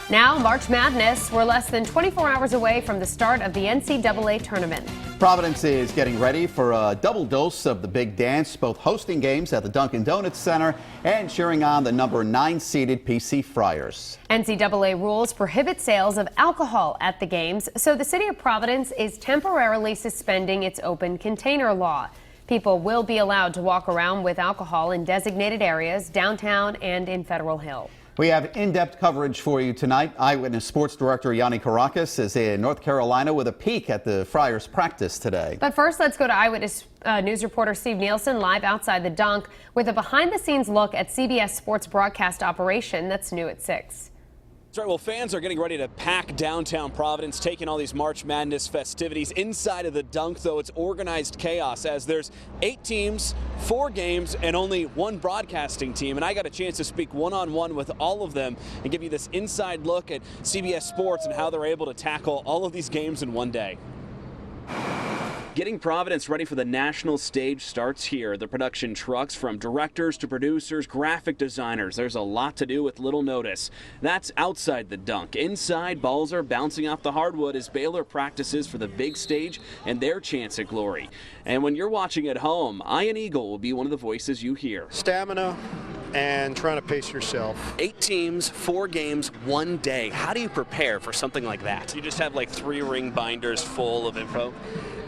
Now, March Madness. We're less than 24 hours away from the start of the NCAA tournament. Providence is getting ready for a double dose of the big dance, both hosting games at the Dunkin' Donuts Center and cheering on the number 9 seeded PC Friars. NCAA rules prohibit sales of alcohol at the games, so the city of Providence is temporarily suspending its open container law. People will be allowed to walk around with alcohol in designated areas downtown and in Federal Hill. We have in-depth coverage for you tonight. Eyewitness Sports Director Yanni Caracas is in North Carolina with a peek at the Friars practice today. But first, let's go to Eyewitness News reporter Steve Nielsen live outside the dunk with a behind-the-scenes look at CBS Sports broadcast operation that's new at 6. That's right. Well, fans are getting ready to pack downtown Providence, taking all these March Madness festivities. Inside of the dunk, though, it's organized chaos as there's 8 teams, 4 games, and only 1 broadcasting team. And I got a chance to speak one-on-one with all of them and give you this inside look at CBS Sports and how they're able to tackle all of these games in one day. Getting Providence ready for the national stage starts here. The production trucks, from directors to producers, graphic designers. There's a lot to do with little notice. That's outside the dunk. Inside, balls are bouncing off the hardwood as Baylor practices for the big stage and their chance at glory. And when you're watching at home, Ian Eagle will be one of the voices you hear. Stamina and trying to pace yourself. 8 teams, 4 games, 1 day. How do you prepare for something like that? You just have like 3 ring binders full of info?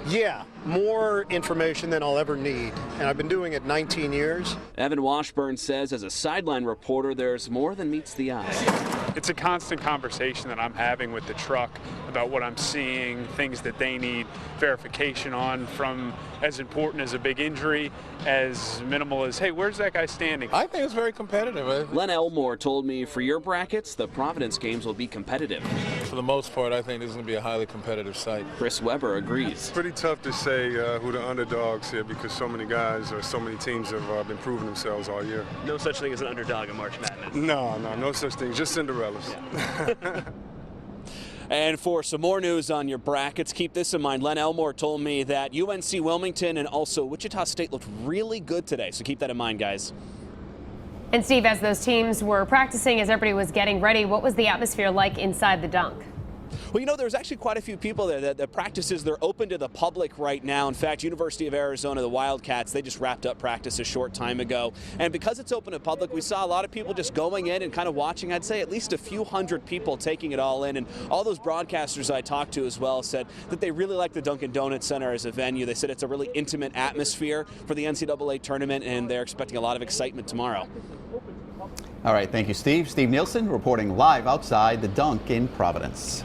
Yeah, more information than I'll ever need, and I've been doing it 19 years. Evan Washburn says as a sideline reporter, there's more than meets the eye. It's a constant conversation that I'm having with the truck about what I'm seeing, things that they need verification on, from as important as a big injury, as minimal as, hey, where's that guy standing? I think it's very competitive. Len Elmore told me for your brackets, the Providence games will be competitive. For the most part, I think this is going to be a highly competitive site. Chris Webber agrees. Pretty tough to say who the underdogs here because so many guys or so many teams have been proving themselves all year. No such thing as an underdog in March Madness. No such thing. Just Cinderellas. Yeah. And for some more news on your brackets, keep this in mind. Len Elmore told me that UNC Wilmington and also Wichita State looked really good today, so keep that in mind, guys. And Steve, as those teams were practicing, as everybody was getting ready, what was the atmosphere like inside the dunk? Well, you know, there's actually quite a few people there. The practices, they're open to the public right now. In fact, University of Arizona, the Wildcats, they just wrapped up practice a short time ago. And because it's open to public, we saw a lot of people just going in and kind of watching. I'd say at least a few hundred people taking it all in. And all those broadcasters I talked to as well said that they really like the Dunkin' Donuts Center as a venue. They said it's a really intimate atmosphere for the NCAA tournament, and they're expecting a lot of excitement tomorrow. All right, thank you, Steve. Steve Nielsen reporting live outside the dunk in Providence.